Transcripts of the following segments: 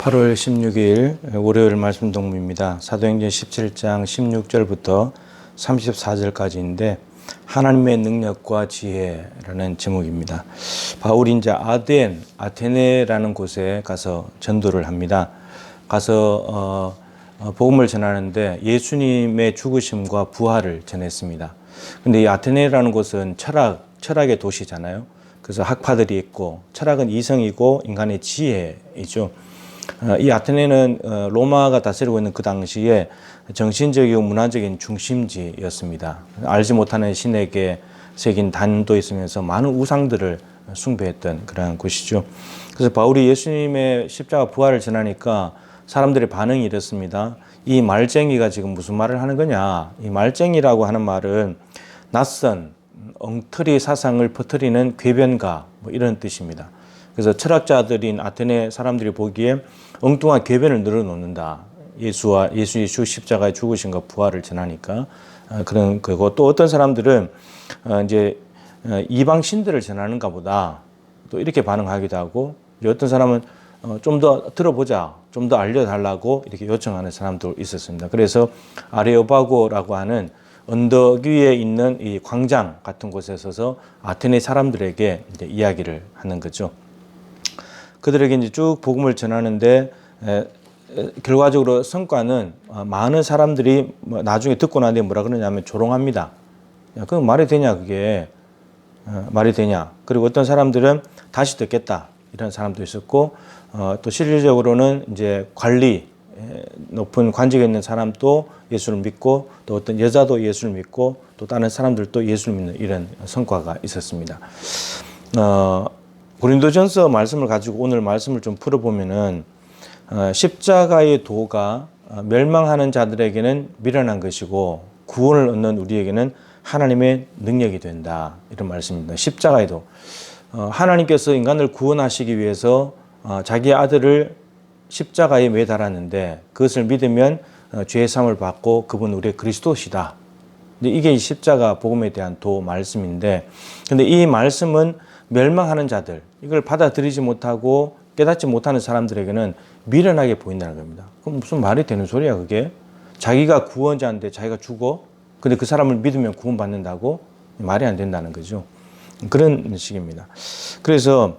8월 16일 월요일 말씀 동무입니다. 사도행전 17장 16절부터 34절까지인데 하나님의 능력과 지혜라는 제목입니다. 바울이 이제 아테네라는 곳에 가서 전도를 합니다. 가서 복음을 전하는데 예수님의 죽으심과 부활을 전했습니다. 근데 이 아테네라는 곳은 철학의 도시잖아요. 그래서 학파들이 있고 철학은 이성이고 인간의 지혜이죠. 이 아테네는 로마가 다스리고 있는 그 당시에 정신적이고 문화적인 중심지였습니다. 알지 못하는 신에게 새긴 단도 있으면서 많은 우상들을 숭배했던 그러한 곳이죠. 그래서 바울이 예수님의 십자가 부활을 전하니까 사람들의 반응이 이렇습니다. 이 말쟁이가 지금 무슨 말을 하는 거냐. 이 말쟁이라고 하는 말은 낯선 엉터리 사상을 퍼뜨리는 궤변가 뭐 이런 뜻입니다. 그래서 철학자들인 아테네 사람들이 보기에 엉뚱한 궤변을 늘어놓는다. 예수의 십자가의 죽으심과 부활을 전하니까 그런 거고, 또 어떤 사람들은 이제 이방 신들을 전하는가 보다 또 이렇게 반응하기도 하고, 어떤 사람은 좀 더 들어보자, 좀 더 알려달라고 이렇게 요청하는 사람도 있었습니다. 그래서 아레오바고라고 하는 언덕 위에 있는 이 광장 같은 곳에 서서 아테네 사람들에게 이제 이야기를 하는 거죠. 그들에게 이제 쭉 복음을 전하는데 결과적으로 성과는 많은 사람들이 나중에 듣고 나는데 뭐라 그러냐면 조롱합니다. 야, 그건 말이 되냐, 그게. 말이 되냐. 그리고 어떤 사람들은 다시 듣겠다. 이런 사람도 있었고, 또 실질적으로는 이제 높은 관직에 있는 사람도 예수를 믿고, 또 어떤 여자도 예수를 믿고, 또 다른 사람들도 예수를 믿는 이런 성과가 있었습니다. 고린도전서 말씀을 가지고 오늘 말씀을 좀 풀어보면은 십자가의 도가 멸망하는 자들에게는 미련한 것이고 구원을 얻는 우리에게는 하나님의 능력이 된다, 이런 말씀입니다. 십자가의 도, 하나님께서 인간을 구원하시기 위해서 자기의 아들을 십자가에 매달았는데 그것을 믿으면 죄의 사함을 받고 그분 우리의 그리스도시다. 이게 이 십자가 복음에 대한 도 말씀인데, 근데 이 말씀은 멸망하는 자들, 이걸 받아들이지 못하고 깨닫지 못하는 사람들에게는 미련하게 보인다는 겁니다. 그럼 무슨 말이 되는 소리야, 그게? 자기가 구원자인데 자기가 죽어? 근데 그 사람을 믿으면 구원받는다고? 말이 안 된다는 거죠. 그런 식입니다. 그래서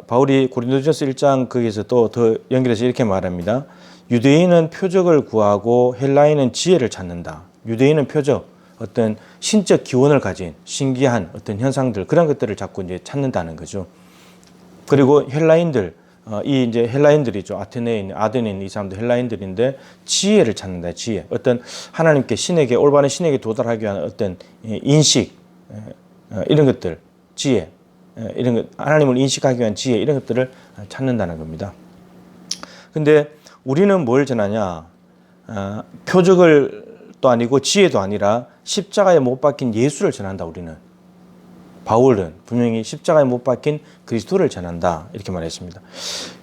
바울이 고린도전서 1장 거기에서 또 더 연결해서 이렇게 말합니다. 유대인은 표적을 구하고 헬라인은 지혜를 찾는다. 유대인은 표적, 어떤 신적 기원을 가진 신기한 어떤 현상들, 그런 것들을 자꾸 이제 찾는다는 거죠. 그리고 헬라인들, 이 이제 헬라인들이죠. 아테네에 있는 이 사람들 헬라인들인데 지혜를 찾는다. 지혜. 어떤 하나님께 올바른 신에게 도달하기 위한 어떤 인식, 이런 것들, 지혜, 이런 것, 하나님을 인식하기 위한 지혜, 이런 것들을 찾는다는 겁니다. 근데 우리는 뭘 전하냐? 표적을 또 아니고 지혜도 아니라 십자가에 못 박힌 예수를 전한다. 우리는, 바울은 분명히 십자가에 못 박힌 그리스도를 전한다, 이렇게 말했습니다.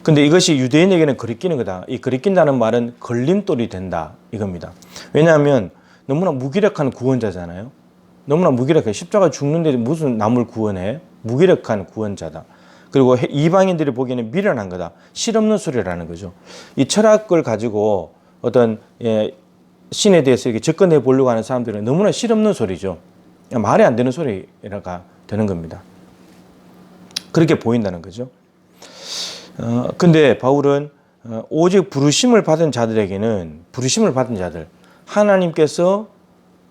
근데 이것이 유대인에게는 거리끼는 거다. 이 거리낀다는 말은 걸림돌이 된다, 이겁니다. 왜냐하면 너무나 무기력한 구원자잖아요. 너무나 무기력해. 십자가 죽는데 무슨 남을 구원해? 무기력한 구원자다. 그리고 이방인들이 보기에는 미련한 거다. 실없는 소리라는 거죠. 이 철학을 가지고 어떤 신에 대해서 이렇게 접근해 보려고 하는 사람들은 너무나 실없는 소리죠. 말이 안 되는 소리가 되는 겁니다. 그렇게 보인다는 거죠. 근데 바울은 오직 부르심을 받은 자들에게는, 부르심을 받은 자들, 하나님께서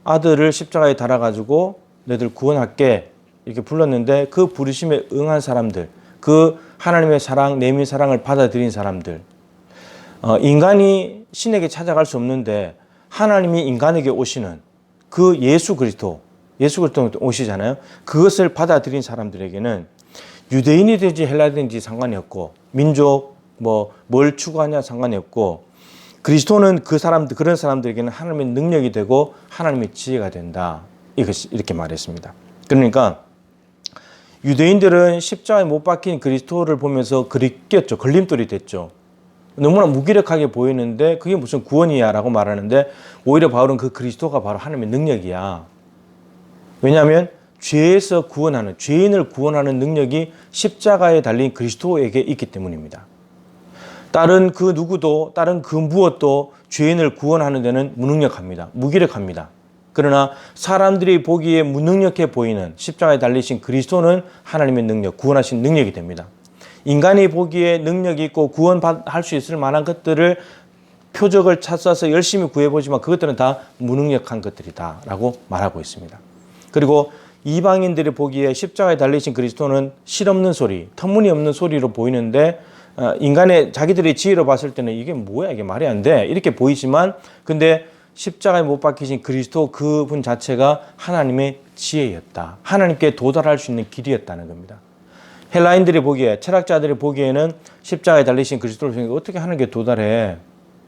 아들을 십자가에 달아가지고 너희들 구원할게 이렇게 불렀는데 그 부르심에 응한 사람들, 그 하나님의 사랑, 내민 사랑을 받아들인 사람들, 인간이 신에게 찾아갈 수 없는데 하나님이 인간에게 오시는 그 예수 그리스도 오시잖아요. 그것을 받아들인 사람들에게는 유대인이든지 헬라인이든지 상관이 없고, 민족 뭘 추구하냐 상관이 없고, 그리스도는 그런 사람들에게는 하나님의 능력이 되고 하나님의 지혜가 된다, 이렇게 말했습니다. 그러니까 유대인들은 십자가에 못 박힌 그리스도를 보면서 거리꼈죠. 걸림돌이 됐죠. 너무나 무기력하게 보이는데 그게 무슨 구원이야 라고 말하는데, 오히려 바울은 그 그리스도가 바로 하나님의 능력이야. 왜냐하면 죄에서 구원하는, 죄인을 구원하는 능력이 십자가에 달린 그리스도에게 있기 때문입니다. 다른 그 누구도, 다른 그 무엇도 죄인을 구원하는 데는 무능력합니다. 무기력합니다. 그러나 사람들이 보기에 무능력해 보이는 십자가에 달리신 그리스도는 하나님의 능력, 구원하신 능력이 됩니다. 인간이 보기에 능력이 있고 구원할 수 있을 만한 것들을 표적을 찾아서 열심히 구해보지만 그것들은 다 무능력한 것들이다 라고 말하고 있습니다. 그리고 이방인들이 보기에 십자가에 달리신 그리스도는 실없는 소리, 터무니없는 소리로 보이는데 인간의 자기들의 지혜로 봤을 때는 이게 뭐야, 이게 말이 안 돼 이렇게 보이지만, 근데 십자가에 못 박히신 그리스도 그분 자체가 하나님의 지혜였다. 하나님께 도달할 수 있는 길이었다는 겁니다. 헬라인들이 보기에, 철학자들이 보기에는 십자가에 달리신 그리스도를 통해 어떻게 하나님께 도달해?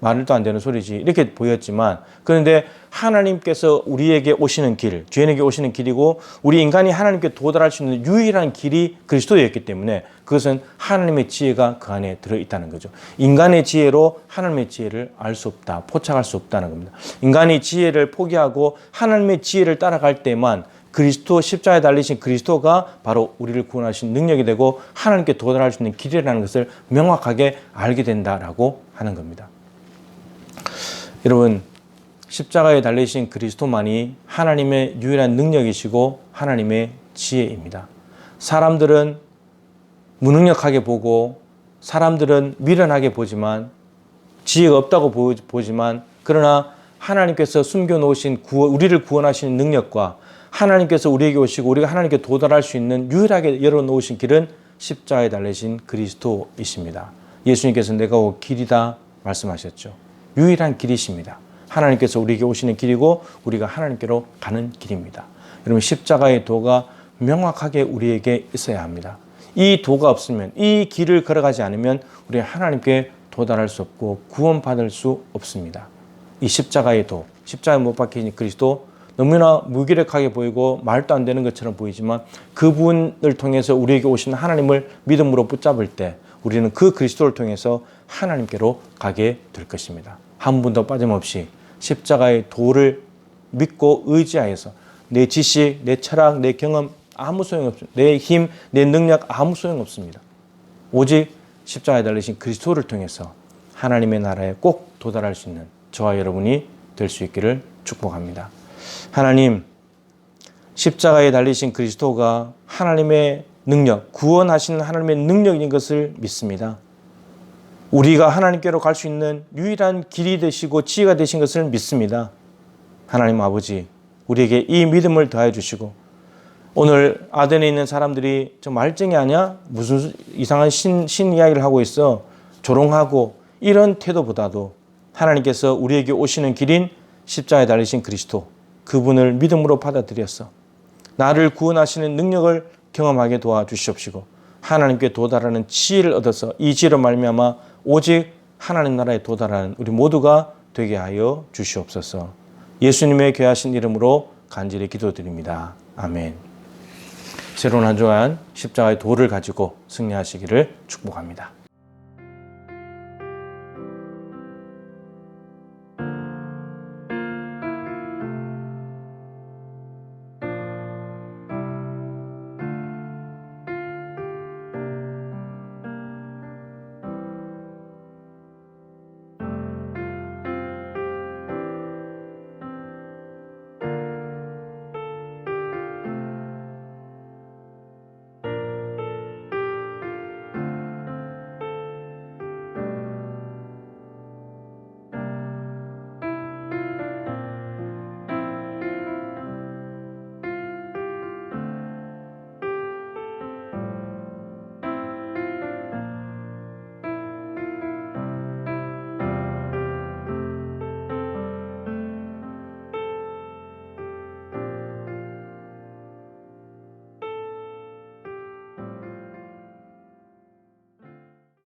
말도 안 되는 소리지 이렇게 보였지만, 그런데 하나님께서 우리에게 오시는 길, 죄인에게 오시는 길이고 우리 인간이 하나님께 도달할 수 있는 유일한 길이 그리스도였기 때문에 그것은 하나님의 지혜가 그 안에 들어있다는 거죠. 인간의 지혜로 하나님의 지혜를 알 수 없다, 포착할 수 없다는 겁니다. 인간이 지혜를 포기하고 하나님의 지혜를 따라갈 때만 그리스도, 십자가에 달리신 그리스도가 바로 우리를 구원하신 능력이 되고 하나님께 도달할 수 있는 길이라는 것을 명확하게 알게 된다라고 하는 겁니다. 여러분, 십자가에 달리신 그리스도만이 하나님의 유일한 능력이시고 하나님의 지혜입니다. 사람들은 무능력하게 보고 사람들은 미련하게 보지만, 지혜가 없다고 보지만, 그러나 하나님께서 숨겨놓으신 우리를 구원하시는 능력과 하나님께서 우리에게 오시고 우리가 하나님께 도달할 수 있는 유일하게 열어놓으신 길은 십자가에 달리신 그리스도이십니다. 예수님께서 내가 오 길이다 말씀하셨죠. 유일한 길이십니다. 하나님께서 우리에게 오시는 길이고 우리가 하나님께로 가는 길입니다. 여러분, 십자가의 도가 명확하게 우리에게 있어야 합니다. 이 도가 없으면, 이 길을 걸어가지 않으면 우리는 하나님께 도달할 수 없고 구원받을 수 없습니다. 이 십자가의 도, 십자가에 못 박힌 그리스도, 너무나 무기력하게 보이고 말도 안 되는 것처럼 보이지만 그분을 통해서 우리에게 오신 하나님을 믿음으로 붙잡을 때 우리는 그 그리스도를 통해서 하나님께로 가게 될 것입니다. 한 분도 빠짐없이 십자가의 도를 믿고 의지하여서 내 지식, 내 철학, 내 경험 아무 소용없습니다. 내 힘, 내 능력 아무 소용없습니다. 오직 십자가에 달리신 그리스도를 통해서 하나님의 나라에 꼭 도달할 수 있는 저와 여러분이 될 수 있기를 축복합니다. 하나님, 십자가에 달리신 그리스도가 하나님의 능력, 구원하시는 하나님의 능력인 것을 믿습니다. 우리가 하나님께로 갈 수 있는 유일한 길이 되시고 지혜가 되신 것을 믿습니다. 하나님 아버지, 우리에게 이 믿음을 더해 주시고, 오늘 아덴에 있는 사람들이 저 말쟁이 아니야? 무슨 이상한 신 이야기를 하고 있어? 조롱하고 이런 태도보다도 하나님께서 우리에게 오시는 길인 십자가에 달리신 그리스도, 그분을 믿음으로 받아들였어. 나를 구원하시는 능력을 경험하게 도와주시옵시고 하나님께 도달하는 지혜를 얻어서 이 지혜로 말미암아 오직 하나님 나라에 도달하는 우리 모두가 되게 하여 주시옵소서. 예수님의 귀하신 이름으로 간절히 기도드립니다. 아멘. 새로운 한 주간 십자가의 도를 가지고 승리하시기를 축복합니다.